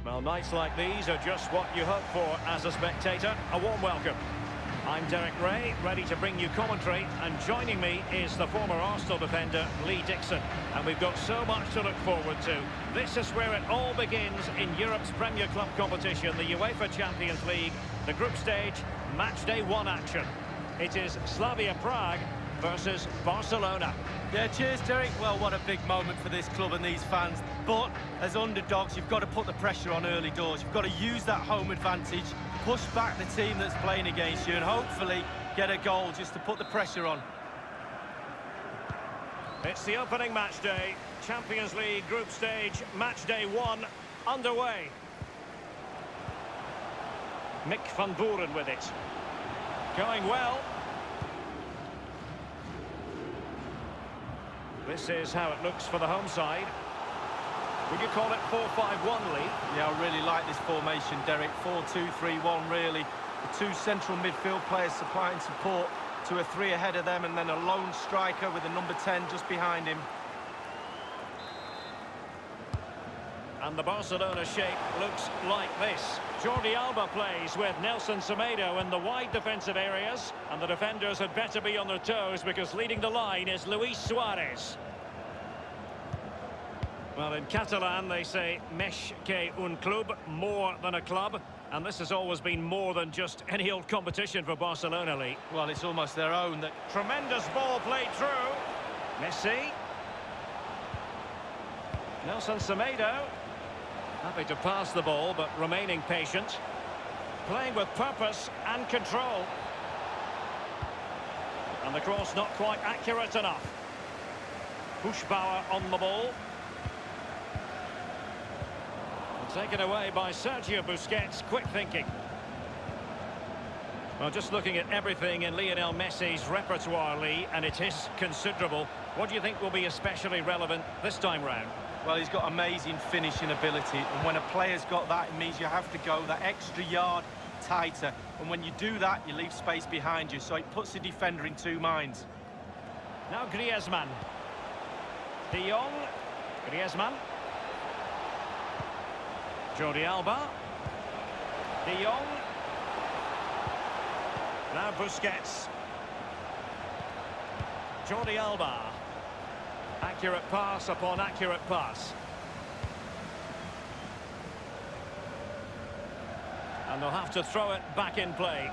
Well, nights like these are just what you hope for as a spectator. A warm welcome. I'm Derek Ray, ready to bring you commentary, and joining me is the former Arsenal defender, Lee Dixon. And we've got so much to look forward to. This is where it all begins in Europe's Premier Club competition, the UEFA Champions League, the group stage, match day 1 action. It is SLAVIA Prague versus Barcelona. Yeah, cheers, Derek. Well, what a big moment for this club and these fans. But as underdogs, you've got to put the pressure on early doors. You've got to use that home advantage, push back the team that's playing against you, and hopefully get a goal just to put the pressure on. It's the opening match day. Champions League group stage, match day 1 underway. Mick van Boeren with it. Going well. This is how it looks for the home side. Would you call it 4-5-1, Lee? Yeah, I really like this formation, Derek. 4-2-3-1, really. The two central midfield players supplying support to a 3 ahead of them, and then a lone striker with a number 10 just behind him. And the Barcelona shape looks like this. Jordi Alba plays with Nelson Semedo in the wide defensive areas, and the defenders had better be on their toes because leading the line is Luis Suarez. Well, in Catalan they say més que un club, more than a club, and this has always been more than just any old competition for Barcelona, Lee. Well, it's almost their own. Tremendous ball played through. Messi. Nelson Semedo. Happy to pass the ball, but remaining patient. Playing with purpose and control. And the cross not quite accurate enough. Pushbauer on the ball. Taken away by Sergio Busquets. Quick thinking. Well, just looking at everything in Lionel Messi's repertoire, Lee, and it is considerable. What do you think will be especially relevant this time round? Well, he's got amazing finishing ability, and when a player's got that, it means you have to go that extra yard tighter, and when you do that, you leave space behind you, so it puts the defender in 2 minds. Now Griezmann. De Jong. Griezmann. Jordi Alba. De Jong. Now Busquets. Jordi Alba. Accurate pass upon accurate pass. And they'll have to throw it back in play.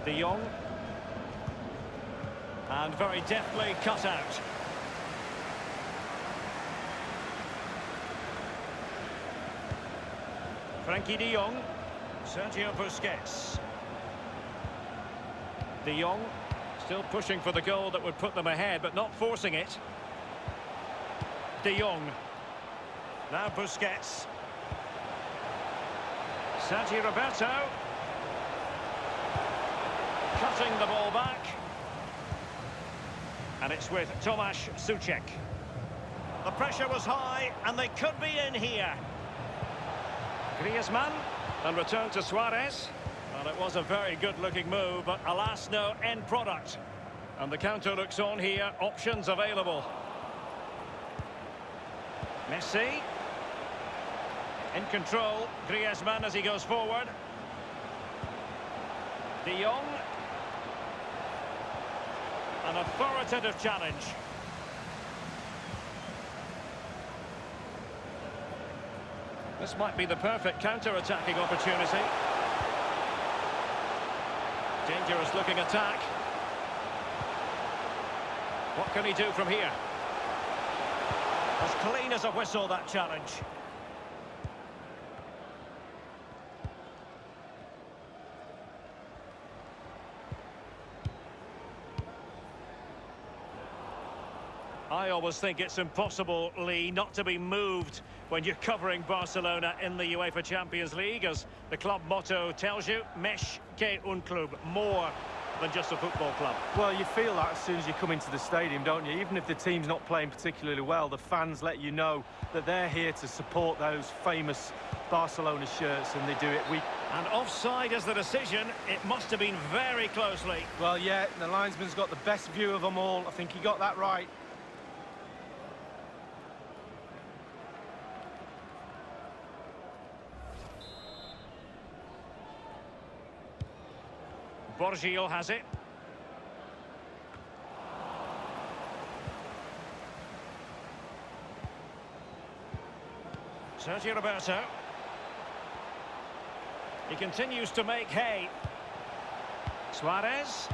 De Jong. And very deftly cut out. Frankie de Jong. Sergio Busquets. De Jong still pushing for the goal that would put them ahead, but not forcing it. De Jong. Now Busquets. Sergio Roberto. Cutting the ball back. And it's with Tomasz Suchek. The pressure was high, and they could be in here. Griezmann, and return to Suarez. Well, it was a very good-looking move, but alas, no end product. And the counter looks on here, options available. Messi. In control, Griezmann as he goes forward. De Jong. An authoritative challenge. This might be the perfect counter-attacking opportunity. Dangerous looking attack. What can he do from here? As clean as a whistle, that challenge. I always think it's impossible, Lee, not to be moved when you're covering Barcelona in the UEFA Champions League, as the club motto tells you, més que un club, more than just a football club. Well, you feel that as soon as you come into the stadium, don't you? Even if the team's not playing particularly well, the fans let you know that they're here to support those famous Barcelona shirts, and they do it week. And offside is the decision. It must have been very closely. Well, yeah, the linesman's got the best view of them all. I think he got that right. Borgio has it. Sergio Roberto. He continues to make hay. Suarez.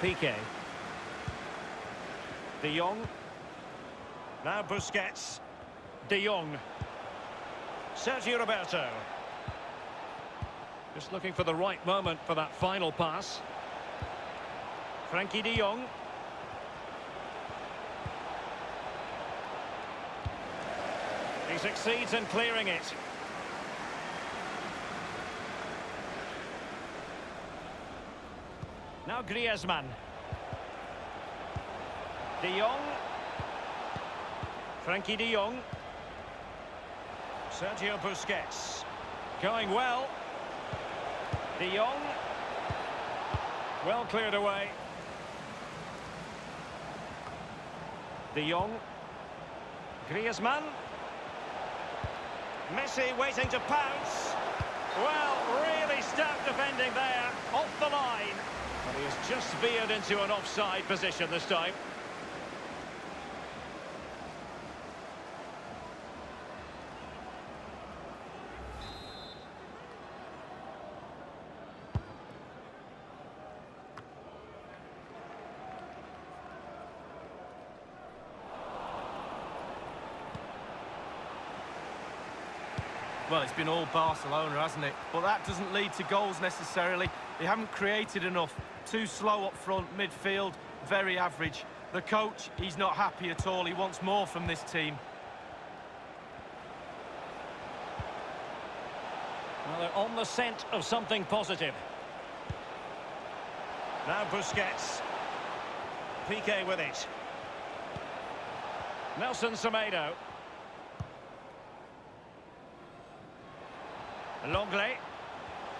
Piqué. De Jong. Now Busquets. De Jong. Sergio Roberto. Just looking for the right moment for that final pass. Frankie de Jong. He succeeds in clearing it. Now Griezmann. De Jong. Frankie de Jong. Sergio Busquets. Going well. De Jong. Well cleared away. De Jong. Griezmann. Messi waiting to pounce. Well, really stout defending there. Off the line. But he has just veered into an offside position this time. Well, it's been all Barcelona, hasn't it? But that doesn't lead to goals necessarily. They haven't created enough. Too slow up front, midfield, very average. The coach, he's not happy at all. He wants more from this team. Well, they're on the scent of something positive. Now Busquets. Piqué with it. Nelson Semedo. Longley.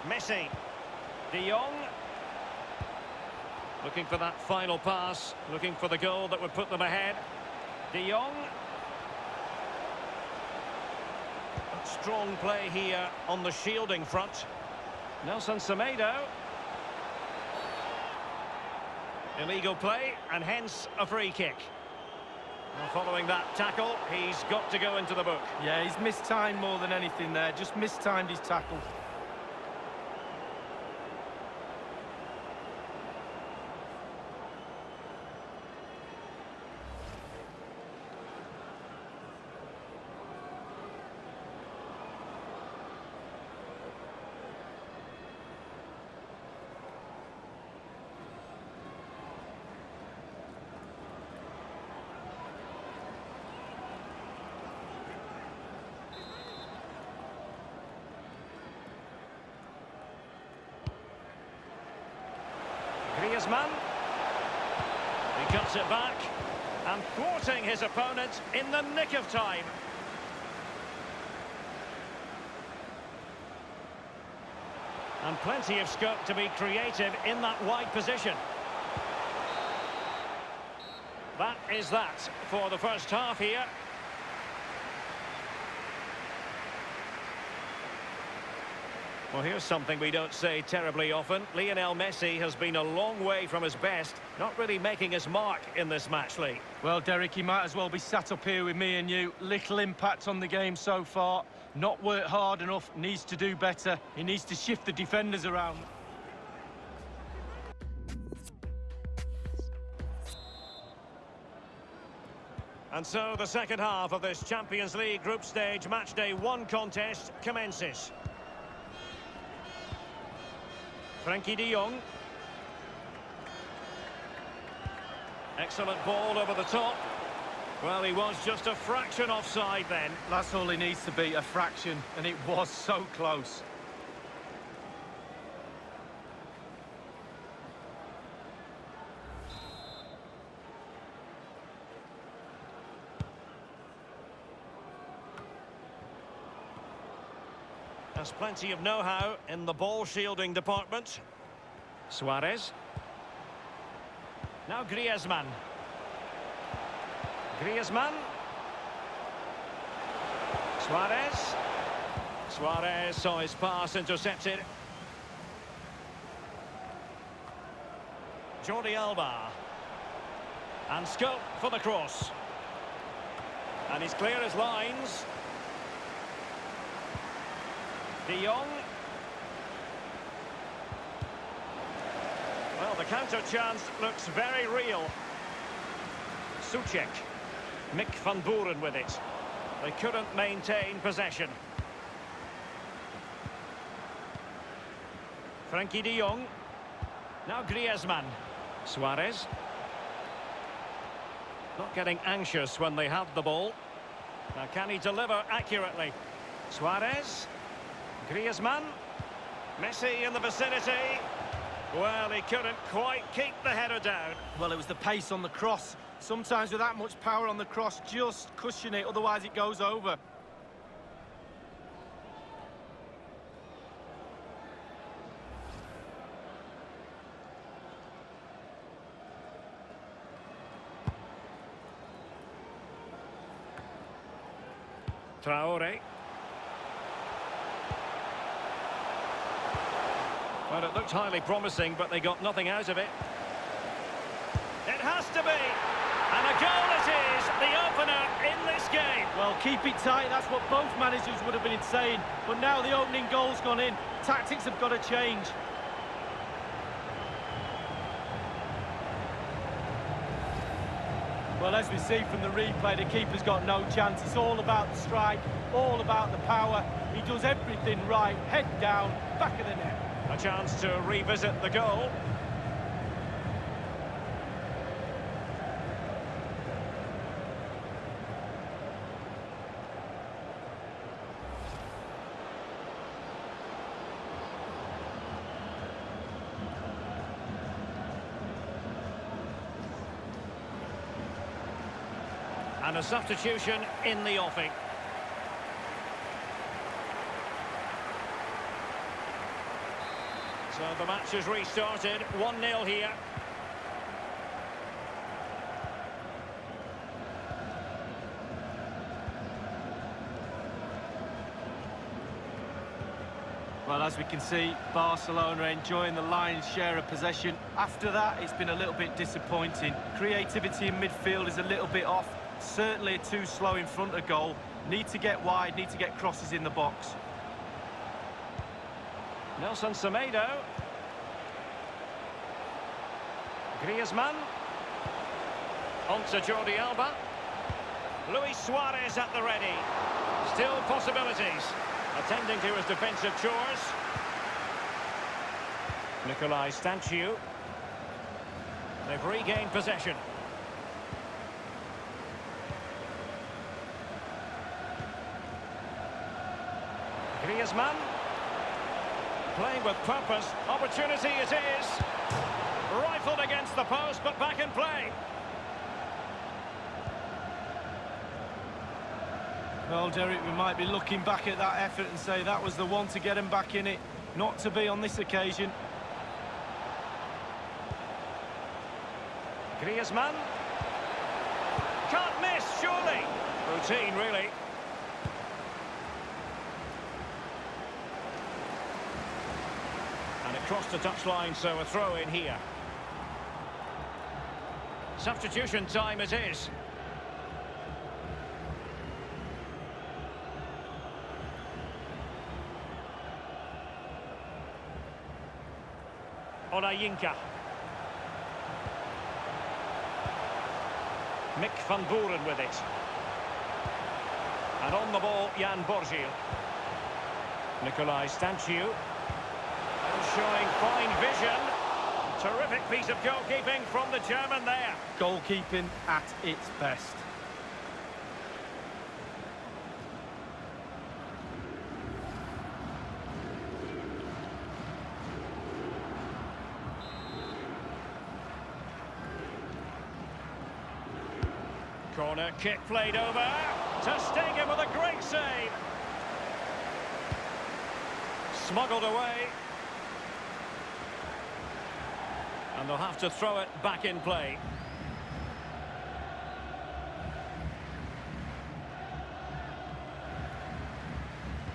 Messi. De Jong. Looking for that final pass. Looking for the goal that would put them ahead. De Jong. Strong play here on the shielding front. Nelson Semedo. Illegal play and hence a free kick. Well, following that tackle, he's got to go into the book. Yeah, he's mistimed more than anything there. Just mistimed his tackle. Griezmann. He cuts it back and thwarting his opponent in the nick of time. And plenty of scope to be creative in that wide position. That is that for the first half here. Well, here's something we don't say terribly often. Lionel Messi has been a long way from his best, not really making his mark in this match, Lee. Well, Derek, he might as well be sat up here with me and you. Little impact on the game so far. Not worked hard enough, needs to do better. He needs to shift the defenders around. And so the second half of this Champions League group stage matchday 1 contest commences. Frankie de Jong. Excellent ball over the top. Well, he was just a fraction offside then. That's all he needs to be, a fraction, and it was so close. Has plenty of know-how in the ball shielding department. Suarez. Now Griezmann. Griezmann. Suarez. Suarez saw his pass intercepted. Jordi Alba. And scope for the cross. And he's clear as lines. De Jong. Well, the counter chance looks very real. Souček. Mick van Boeren with it. They couldn't maintain possession. Frenkie de Jong. Now Griezmann. Suarez. Not getting anxious when they have the ball. Now can he deliver accurately? Suarez. Griezmann. Messi in the vicinity. Well, he couldn't quite keep the header down. Well, it was the pace on the cross. Sometimes with that much power on the cross, just cushion it, otherwise it goes over. Traore. Well, it looked highly promising, but they got nothing out of it. It has to be. And a goal it is, the opener in this game. Well, keep it tight, that's what both managers would have been saying. But now the opening goal's gone in. Tactics have got to change. Well, as we see from the replay, the keeper's got no chance. It's all about the strike, all about the power. He does everything right, head down, back of the net. A chance to revisit the goal. And a substitution in the offing. So the match has restarted, 1-0 here. Well, as we can see, Barcelona enjoying the lion's share of possession. After that, it's been a little bit disappointing. Creativity in midfield is a little bit off. Certainly too slow in front of goal. Need to get wide, need to get crosses in the box. Nelson Semedo. Griezmann. On to Jordi Alba. Luis Suarez at the ready. Still possibilities. Attending to his defensive chores. Nicolai Stanciu. They've regained possession. Griezmann. Playing with purpose. Opportunity it is. Rifled against the post, but back in play. Well, Derek, we might be looking back at that effort and say that was the one to get him back in it. Not to be on this occasion. Griezmann. Can't miss, surely. Routine, really. And it crossed the touchline, so a throw in here. Substitution time it is. Onayinka. Mick van Boeren with it. And on the ball, Jan Borgiel. Nicolai Stanciu. And showing fine vision. Terrific piece of goalkeeping from the German there. Goalkeeping at its best. Corner kick played over. Ter Stegen with a great save. Smuggled away. And they'll have to throw it back in play.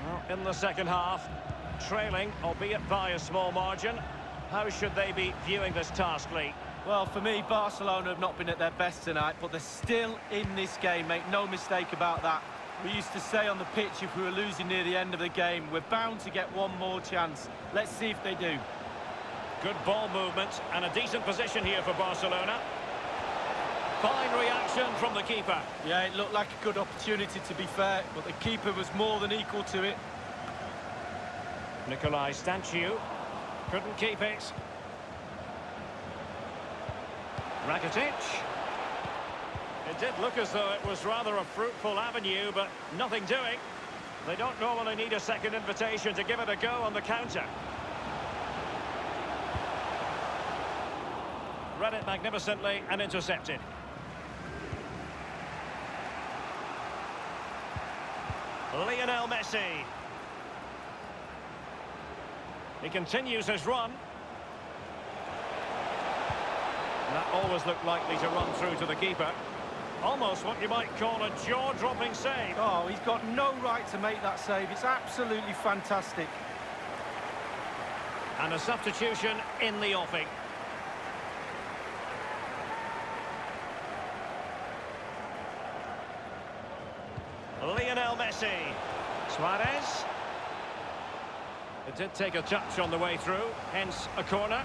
Well, in the second half. Trailing, albeit by a small margin. How should they be viewing this task, Lee? Well, for me, Barcelona have not been at their best tonight, but they're still in this game, make no mistake about that. We used to say on the pitch, if we were losing near the end of the game, we're bound to get one more chance. Let's see if they do. Good ball movement and a decent position here for Barcelona. Fine reaction from the keeper. Yeah, it looked like a good opportunity, to be fair, but the keeper was more than equal to it. Nikolai Stanciu couldn't keep it. Rakitic. It did look as though it was rather a fruitful avenue, but nothing doing. They don't normally need a second invitation to give it a go on the counter. Read it magnificently and intercepted. Lionel Messi. He continues his run. That always looked likely to run through to the keeper. Almost what you might call a jaw-dropping save. Oh, he's got no right to make that save. It's absolutely fantastic. And a substitution in the offing. Lionel Messi. Suarez. It did take a touch on the way through, hence a corner.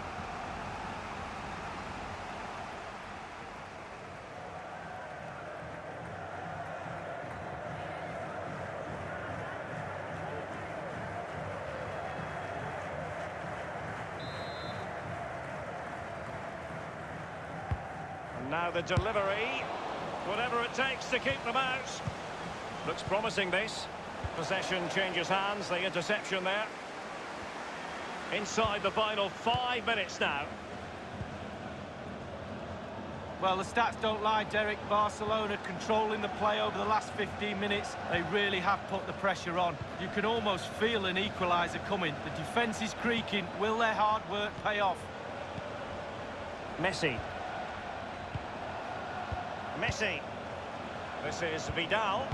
And now the delivery. Whatever it takes to keep them out. Looks promising, this. Possession changes hands, the interception there. Inside the final 5 minutes now. Well, the stats don't lie, Derek. Barcelona controlling the play over the last 15 minutes. They really have put the pressure on. You can almost feel an equaliser coming. The defence is creaking. Will their hard work pay off? Messi. Messi. This is Vidal.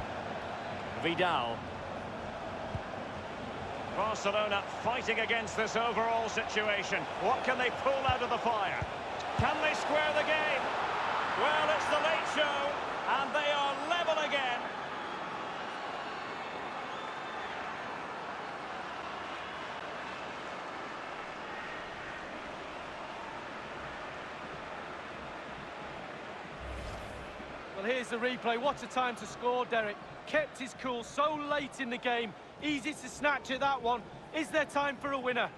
Vidal. Barcelona fighting against this overall situation. What can they pull out of the fire? Can they square the game? Well, it's the late show, and they are level again. Well, here's the replay. What a time to score, Derek. Kept his cool so late in the game. Easy to snatch at that one. Is there time for a winner?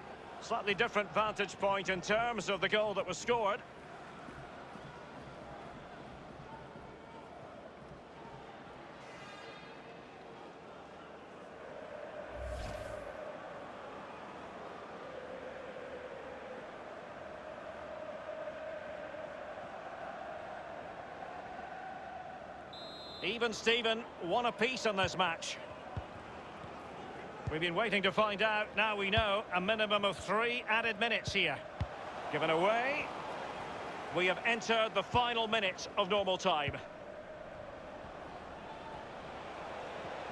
Slightly different vantage point in terms of the goal that was scored. Even Steven, one apiece in this match. We've been waiting to find out. Now we know a minimum of 3 added minutes here. Given away. We have entered the final minute of normal time.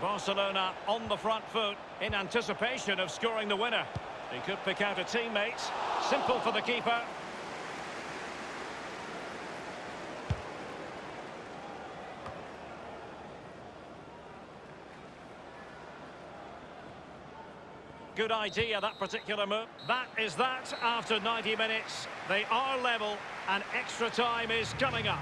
Barcelona on the front foot in anticipation of scoring the winner. He could pick out a teammate. Simple for the keeper. Good idea, that particular move. That is that after 90 minutes. They are level and extra time is coming up.